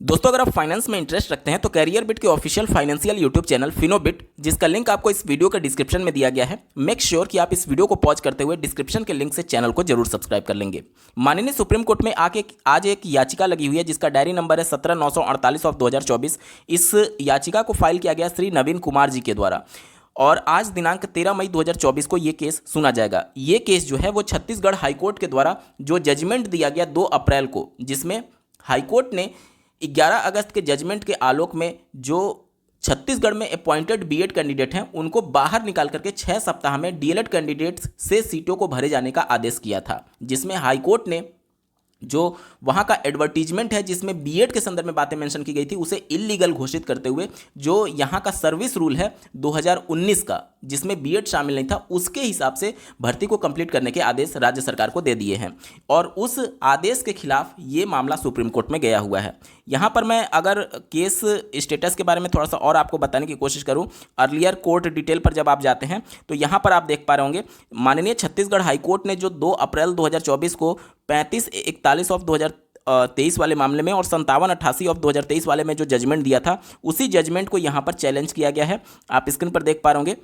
दोस्तों, अगर आप फाइनेंस में इंटरेस्ट रखते हैं तो कैरियर बिट के ऑफिशियल फाइनेंशियल यूट्यूब चैनल फिनोबिट, जिसका लिंक आपको इस वीडियो के डिस्क्रिप्शन में दिया गया है, मेक श्योर कि आप इस वीडियो को पॉज करते हुए डिस्क्रिप्शन के लिंक से चैनल को जरूर सब्सक्राइब कर लेंगे। माननीय सुप्रीम कोर्ट में आज एक याचिका लगी हुई है जिसका डायरी नंबर है 17/948 ऑफ 2024। इस याचिका को फाइल किया गया श्री नवीन कुमार जी के द्वारा और आज दिनांक 13 मई 2024 को ये केस सुना जाएगा। ये केस जो है वो छत्तीसगढ़ हाईकोर्ट के द्वारा जो जजमेंट दिया गया 2 अप्रैल को, जिसमें हाईकोर्ट ने 11 अगस्त के जजमेंट के आलोक में जो छत्तीसगढ़ में अपॉइंटेड बीएड कैंडिडेट हैं उनको बाहर निकाल करके 6 सप्ताह में डीएलएड कैंडिडेट्स से सीटों को भरे जाने का आदेश किया था, जिसमें हाईकोर्ट ने जो वहाँ का एडवर्टीजमेंट है जिसमें बीएड के संदर्भ में बातें मेंशन की गई थी उसे इलीगल घोषित करते हुए जो यहाँ का सर्विस रूल है 2019 का, जिसमें बीएड शामिल नहीं था, उसके हिसाब से भर्ती को कंप्लीट करने के आदेश राज्य सरकार को दे दिए हैं और उस आदेश के खिलाफ ये मामला सुप्रीम कोर्ट में गया हुआ है। यहाँ पर मैं अगर केस स्टेटस के बारे में थोड़ा सा और आपको बताने की कोशिश करूँ, अर्लियर कोर्ट डिटेल पर जब आप जाते हैं तो यहाँ पर आप देख पा रहे होंगे माननीय छत्तीसगढ़ हाईकोर्ट ने जो 2 अप्रैल 2024 को 3541 ऑफ 2023 वाले मामले में और 5788 ऑफ 2023 वाले में जो जजमेंट दिया था, उसी जजमेंट को यहाँ पर चैलेंज किया गया है। आप स्क्रीन पर देख पा रहे होंगे,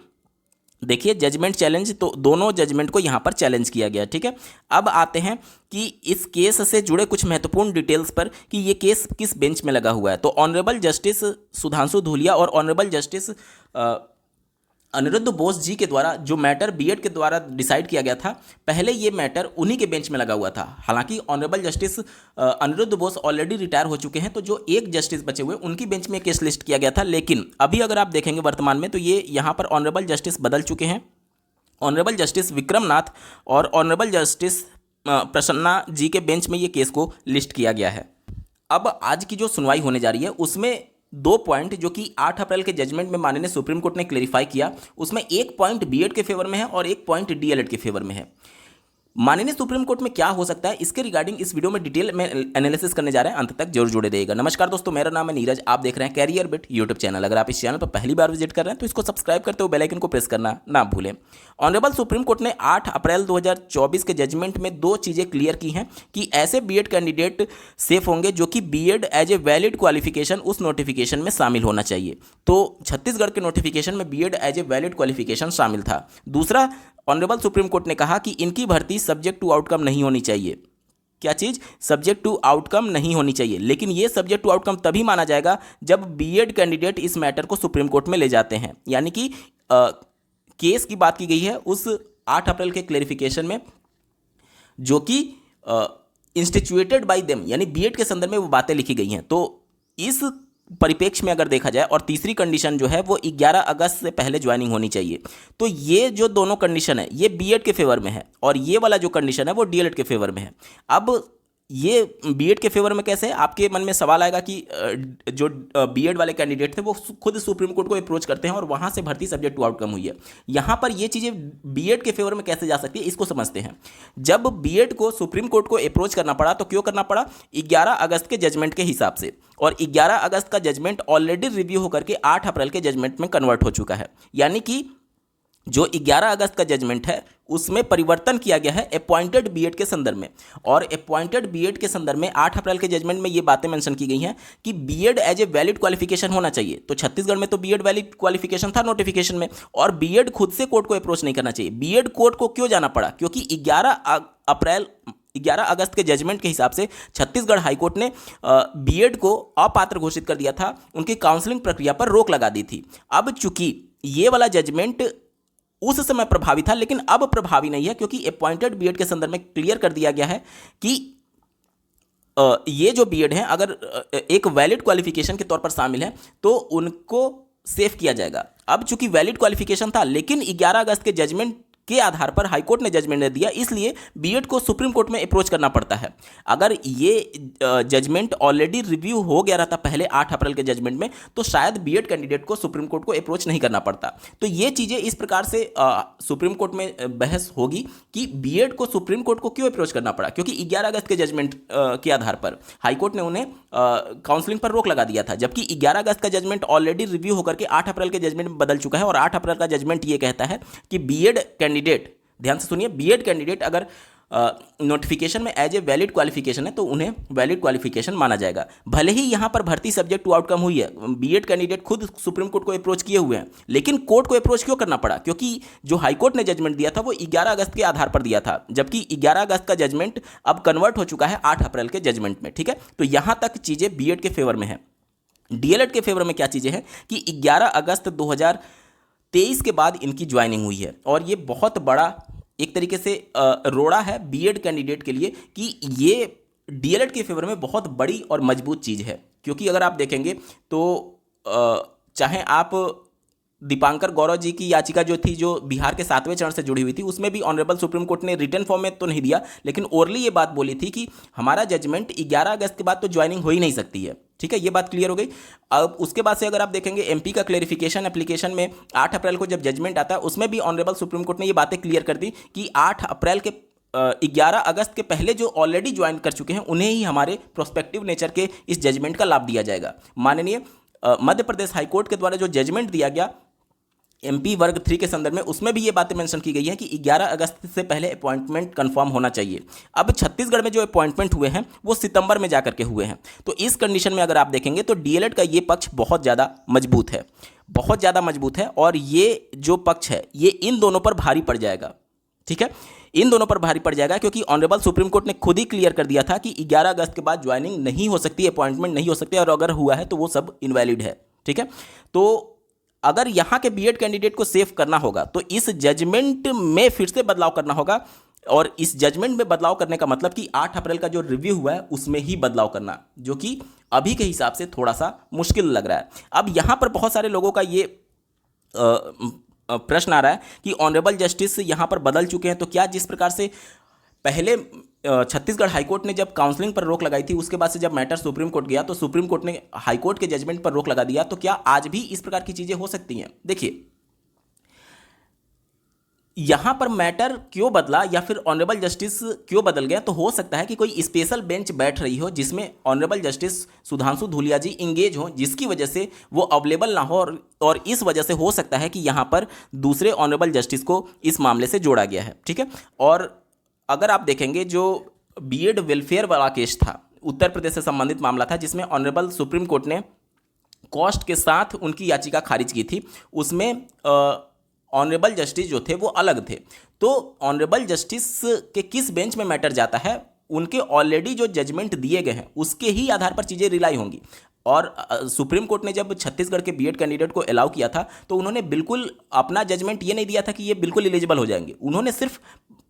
देखिए जजमेंट चैलेंज, तो दोनों जजमेंट को यहाँ पर चैलेंज किया गया। ठीक है, अब आते हैं कि इस केस से जुड़े कुछ महत्वपूर्ण डिटेल्स पर कि ये केस किस बेंच में लगा हुआ है। तो ऑनरेबल जस्टिस सुधांशु धूलिया और ऑनरेबल जस्टिस अनिरुद्ध बोस जी के द्वारा जो मैटर बीएड के द्वारा डिसाइड किया गया था, पहले ये मैटर उन्हीं के बेंच में लगा हुआ था। हालांकि honourable justice Aniruddha Bose already retire हो चुके हैं, तो जो एक जस्टिस बचे हुए उनकी बेंच में केस लिस्ट किया गया था। लेकिन अभी अगर आप देखेंगे वर्तमान में तो ये यहाँ पर ऑनरेबल जस्टिस बदल चुके हैं। ऑनरेबल जस्टिस विक्रम नाथ और ऑनरेबल जस्टिस प्रसन्ना जी के बेंच में ये केस को लिस्ट किया गया है। अब आज की जो सुनवाई होने जा रही है उसमें 2 पॉइंट जो कि 8 अप्रैल के जजमेंट में माननीय सुप्रीम कोर्ट ने क्लेरिफाई किया, उसमें 1 पॉइंट बीएड के फेवर में है और 1 पॉइंट डीएलएड के फेवर में है। माननीय सुप्रीम कोर्ट में क्या हो सकता है इसके रिगार्डिंग इस वीडियो में डिटेल में एनालिसिस करने जा रहे हैं, अंत तक जरूर जुड़े रहिएगा। नमस्कार दोस्तों, मेरा नाम है नीरज, आप देख रहे हैं कैरियर बिट यूट्यूब चैनल। अगर आप इस चैनल पर पहली बार विजिट कर रहे हैं तो इसको सब्सक्राइब करते हुए बेल आइकन को प्रेस करना ना भूलें। ऑनरेबल सुप्रीम कोर्ट ने 8 अप्रैल 2024 के जजमेंट में 2 चीज़ें क्लियर की हैं कि ऐसे बीएड कैंडिडेट सेफ होंगे जो कि BEd as a valid qualification उस नोटिफिकेशन में शामिल होना चाहिए। तो छत्तीसगढ़ के नोटिफिकेशन में BEd as a valid qualification शामिल था। दूसरा, ऑनरेबल सुप्रीम कोर्ट ने कहा कि इनकी भर्ती सब्जेक्ट टू आउटकम नहीं होनी चाहिए। क्या चीज़? सब्जेक्ट टू आउटकम नहीं होनी चाहिए। लेकिन ये सब्जेक्ट टू आउटकम तभी माना जाएगा जब बीएड कैंडिडेट इस मैटर को सुप्रीम कोर्ट में ले जाते हैं। यानी कि केस की बात की गई है उस 8 अप्रैल के क्लेरिफिकेशन में, जो कि इंस्टीट्यूटेड बाय देम, यानी बीएड के संदर्भ में वो बातें लिखी गई हैं। तो इस परिप्रेक्ष्य में अगर देखा जाए, और तीसरी कंडीशन जो है वो 11 अगस्त से पहले ज्वाइनिंग होनी चाहिए। तो ये जो दोनों कंडीशन है ये बीएड के फेवर में है और ये वाला जो कंडीशन है वो डीएलएड के फेवर में है। अब ये बीएड के फेवर में कैसे है? आपके मन में सवाल आएगा कि जो बीएड वाले कैंडिडेट थे वो खुद सुप्रीम कोर्ट को अप्रोच करते हैं और वहाँ से भर्ती सब्जेक्ट टू आउटकम हुई है। यहाँ पर ये चीज़ें बीएड के फेवर में कैसे जा सकती है इसको समझते हैं। जब बीएड को सुप्रीम कोर्ट को अप्रोच करना पड़ा तो क्यों करना पड़ा? 11 अगस्त के जजमेंट के हिसाब से, और 11 अगस्त का जजमेंट ऑलरेडी रिव्यू होकर के 8 अप्रैल के जजमेंट में कन्वर्ट हो चुका है। यानी कि जो 11 अगस्त का जजमेंट है उसमें परिवर्तन किया गया है अपॉइंटेड बीएड के संदर्भ में, और अपॉइंटेड बीएड के संदर्भ में 8 अप्रैल के जजमेंट में ये बातें मेंशन की गई हैं कि BEd as a valid qualification होना चाहिए। तो छत्तीसगढ़ में तो बीएड वैलिड क्वालिफिकेशन था नोटिफिकेशन में, और बीएड खुद से कोर्ट को अप्रोच नहीं करना चाहिए। बीएड कोर्ट को क्यों जाना पड़ा? क्योंकि 11 अगस्त के जजमेंट के हिसाब से छत्तीसगढ़ हाईकोर्ट ने बीएड को अपात्र घोषित कर दिया था, उनकी काउंसलिंग प्रक्रिया पर रोक लगा दी थी। अब चूंकि ये वाला जजमेंट उस समय प्रभावी था लेकिन अब प्रभावी नहीं है, क्योंकि अपॉइंटेड बीएड के संदर्भ में क्लियर कर दिया गया है कि ये जो बीएड हैं अगर एक वैलिड क्वालिफिकेशन के तौर पर शामिल है तो उनको सेफ किया जाएगा। अब चूंकि वैलिड क्वालिफिकेशन था लेकिन 11 अगस्त के जजमेंट के आधार पर हाईकोर्ट ने जजमेंट दे दिया, इसलिए बीएड को सुप्रीम कोर्ट में अप्रोच करना पड़ता है। अगर ये जजमेंट ऑलरेडी रिव्यू हो गया रहता पहले 8 अप्रैल के जजमेंट में तो शायद बीएड कैंडिडेट को सुप्रीम कोर्ट को अप्रोच नहीं करना पड़ता। तो ये चीज़ें इस प्रकार से सुप्रीम कोर्ट में बहस होगी कि बीएड को सुप्रीम कोर्ट को क्यों अप्रोच करना पड़ा, क्योंकि 11 अगस्त के जजमेंट के आधार पर हाईकोर्ट ने उन्हें काउंसलिंग पर रोक लगा दिया था, जबकि 11 अगस्त का जजमेंट ऑलरेडी रिव्यू होकर के 8 अप्रैल के जजमेंट में बदल चुका है। और 8 अप्रैल का जजमेंट ये कहता है कि बीएड कैंडिडेट, ध्यान से सुनिए, बीएड कैंडिडेट अगर नोटिफिकेशन में एज ए वैलिड क्वालिफिकेशन है तो उन्हें वैलिड क्वालिफिकेशन माना जाएगा। भले ही यहाँ पर भर्ती सब्जेक्ट टू आउटकम हुई है, बीएड कैंडिडेट खुद सुप्रीम कोर्ट को अप्रोच किए हुए हैं, लेकिन कोर्ट को अप्रोच क्यों करना पड़ा? क्योंकि जो हाई कोर्ट ने जजमेंट दिया था वो 11 अगस्त के आधार पर दिया था, जबकि 11 अगस्त का जजमेंट अब कन्वर्ट हो चुका है 8 अप्रैल के जजमेंट में। ठीक है, तो यहाँ तक चीज़ें बीएड के फेवर में है। डीएलएड के फेवर में क्या चीज़ें हैं कि 11 अगस्त 2023 के बाद इनकी ज्वाइनिंग हुई है, और ये बहुत बड़ा एक तरीके से रोड़ा है बीएड कैंडिडेट के लिए कि ये डीएलएड के फेवर में बहुत बड़ी और मजबूत चीज़ है। क्योंकि अगर आप देखेंगे तो चाहे आप दीपांकर गौरव जी की याचिका जो थी, जो बिहार के 7वें चरण से जुड़ी हुई थी, उसमें भी ऑनरेबल सुप्रीम कोर्ट ने रिटन फॉर्म में तो नहीं दिया, लेकिन ओरली ये बात बोली थी कि हमारा जजमेंट 11 अगस्त के बाद तो ज्वाइनिंग हो ही नहीं सकती है। ठीक है, ये बात क्लियर हो गई। अब उसके बाद से अगर आप देखेंगे एमपी का क्लेरिफिकेशन एप्लीकेशन में 8 अप्रैल को जब जजमेंट आता है, उसमें भी ऑनरेबल सुप्रीम कोर्ट ने ये बातें क्लियर कर दी कि 8 अप्रैल के 11 अगस्त के पहले जो ऑलरेडी ज्वाइन कर चुके हैं उन्हें ही हमारे प्रोस्पेक्टिव नेचर के इस जजमेंट का लाभ दिया जाएगा। माननीय मध्य प्रदेश हाईकोर्ट के द्वारा जो जजमेंट दिया गया एमपी वर्ग 3 के संदर्भ में, उसमें भी ये बातें मेंशन की गई हैं कि 11 अगस्त से पहले अपॉइंटमेंट कंफर्म होना चाहिए। अब छत्तीसगढ़ में जो अपॉइंटमेंट हुए हैं वो सितंबर में जाकर के हुए हैं, तो इस कंडीशन में अगर आप देखेंगे तो डीएलएड का ये पक्ष बहुत ज़्यादा मजबूत है, बहुत ज़्यादा मजबूत है, और ये जो पक्ष है ये इन दोनों पर भारी पड़ जाएगा। ठीक है, इन दोनों पर भारी पड़ जाएगा, क्योंकि ऑनरेबल सुप्रीम कोर्ट ने खुद ही क्लियर कर दिया था कि 11 अगस्त के बाद ज्वाइनिंग नहीं हो सकती, अपॉइंटमेंट नहीं हो सकती, और अगर हुआ है तो वो सब इनवैलिड है। ठीक है, तो अगर यहाँ के बीएड कैंडिडेट को सेव करना होगा तो इस जजमेंट में फिर से बदलाव करना होगा, और इस जजमेंट में बदलाव करने का मतलब कि 8 अप्रैल का जो रिव्यू हुआ है उसमें ही बदलाव करना, जो कि अभी के हिसाब से थोड़ा सा मुश्किल लग रहा है। अब यहाँ पर बहुत सारे लोगों का ये प्रश्न आ रहा है कि ऑनरेबल जस्टिस यहाँ पर बदल चुके हैं, तो क्या जिस प्रकार से पहले छत्तीसगढ़ हाईकोर्ट ने जब काउंसलिंग पर रोक लगाई थी, उसके बाद से जब मैटर सुप्रीम कोर्ट गया तो सुप्रीम कोर्ट ने हाईकोर्ट के जजमेंट पर रोक लगा दिया, तो क्या आज भी इस प्रकार की चीजें हो सकती हैं? देखिए, यहां पर मैटर क्यों बदला या फिर ऑनरेबल जस्टिस क्यों बदल गया, तो हो सकता है कि कोई स्पेशल बेंच बैठ रही हो जिसमें ऑनरेबल जस्टिस सुधांशु धूलिया जी इंगेज हो, जिसकी वजह से वो अवेलेबल ना हो, और इस वजह से हो सकता है कि यहां पर दूसरे ऑनरेबल जस्टिस को इस मामले से जोड़ा गया है। ठीक है, और अगर आप देखेंगे जो बीएड वेलफेयर वाला केस था, उत्तर प्रदेश से संबंधित मामला था, जिसमें ऑनरेबल सुप्रीम कोर्ट ने कॉस्ट के साथ उनकी याचिका खारिज की थी, उसमें ऑनरेबल जस्टिस जो थे वो अलग थे। तो ऑनरेबल जस्टिस के किस बेंच में मैटर जाता है, उनके ऑलरेडी जो जजमेंट दिए गए हैं उसके ही आधार पर चीज़ें रिलाई होंगी। और सुप्रीम कोर्ट ने जब छत्तीसगढ़ के बीएड कैंडिडेट को अलाउ किया था तो उन्होंने बिल्कुल अपना जजमेंट ये नहीं दिया था कि ये बिल्कुल एलिजिबल हो जाएंगे, उन्होंने सिर्फ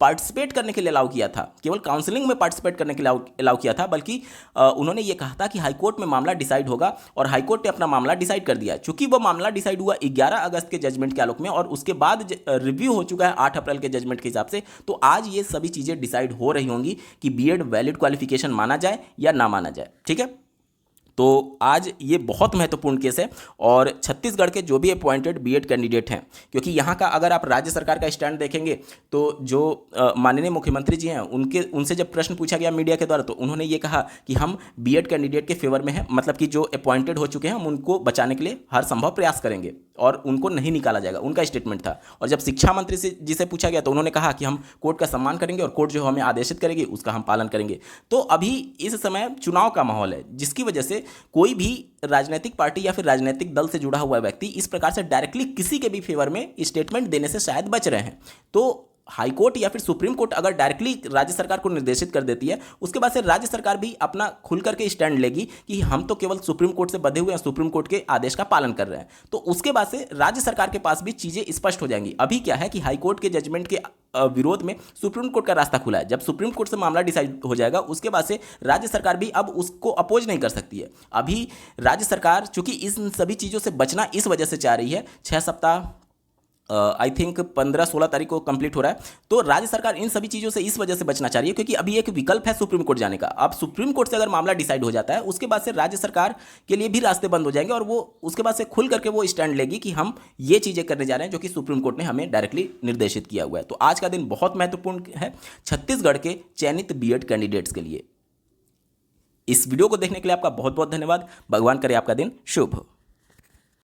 पार्टिसिपेट करने के लिए अलाउ किया था, केवल काउंसलिंग में पार्टिसिपेट करने के लिए अलाउ किया था, बल्कि उन्होंने ये कहा था कि हाईकोर्ट में मामला डिसाइड होगा, और हाईकोर्ट ने अपना मामला डिसाइड कर दिया। चूंकि वो मामला डिसाइड हुआ 11 अगस्त के जजमेंट के आलोक में, और उसके बाद रिव्यू हो चुका है 8 अप्रैल के जजमेंट के हिसाब से, तो आज ये सभी चीज़ें डिसाइड हो रही होंगी कि बीएड वैलिड क्वालिफिकेशन माना जाए या ना माना जाए। ठीक है, तो आज ये बहुत महत्वपूर्ण केस है, और छत्तीसगढ़ के जो भी अपॉइंटेड बीएड कैंडिडेट हैं, क्योंकि यहाँ का अगर आप राज्य सरकार का स्टैंड देखेंगे तो जो माननीय मुख्यमंत्री जी हैं उनसे जब प्रश्न पूछा गया मीडिया के द्वारा, तो उन्होंने ये कहा कि हम बीएड कैंडिडेट के फेवर में हैं, मतलब कि जो अपॉइंटेड हो चुके हैं हम उनको बचाने के लिए हर संभव प्रयास करेंगे और उनको नहीं निकाला जाएगा, उनका स्टेटमेंट था। और जब शिक्षा मंत्री से जिसे पूछा गया तो उन्होंने कहा कि हम कोर्ट का सम्मान करेंगे और कोर्ट जो हमें आदेशित करेगी उसका हम पालन करेंगे। तो अभी इस समय चुनाव का माहौल है, जिसकी वजह से कोई भी राजनीतिक पार्टी या फिर राजनीतिक दल से जुड़ा हुआ व्यक्ति इस प्रकार से डायरेक्टली किसी के भी फेवर में स्टेटमेंट देने से शायद बच रहे हैं। तो हाईकोर्ट या फिर सुप्रीम कोर्ट अगर डायरेक्टली राज्य सरकार को निर्देशित कर देती है, उसके बाद से राज्य सरकार भी अपना खुल करके स्टैंड लेगी कि हम तो केवल सुप्रीम कोर्ट से बंधे हुए हैं, सुप्रीम कोर्ट के आदेश का पालन कर रहे हैं। तो उसके बाद से राज्य सरकार के पास भी चीज़ें स्पष्ट हो जाएंगी। अभी क्या है कि हाईकोर्ट के जजमेंट के विरोध में सुप्रीम कोर्ट का रास्ता खुला है। जब सुप्रीम कोर्ट से मामला डिसाइड हो जाएगा उसके बाद से राज्य सरकार भी अब उसको अपोज नहीं कर सकती है। अभी राज्य सरकार चूंकि इन सभी चीज़ों से बचना इस वजह से चाह रही है, 6 सप्ताह आई थिंक 15-16 तारीख को कंप्लीट हो रहा है, तो राज्य सरकार इन सभी चीज़ों से इस वजह से बचना चाह रही है क्योंकि अभी एक विकल्प है सुप्रीम कोर्ट जाने का। अब सुप्रीम कोर्ट से अगर मामला डिसाइड हो जाता है उसके बाद से राज्य सरकार के लिए भी रास्ते बंद हो जाएंगे और वो उसके बाद से खुल करके वो स्टैंड लेगी कि हम ये चीज़ें करने जा रहे हैं जो कि सुप्रीम कोर्ट ने हमें डायरेक्टली निर्देशित किया हुआ है। तो आज का दिन बहुत महत्वपूर्ण है छत्तीसगढ़ के चयनित बीएड कैंडिडेट्स के लिए। इस वीडियो को देखने के लिए आपका बहुत बहुत धन्यवाद। भगवान करे आपका दिन शुभ हो।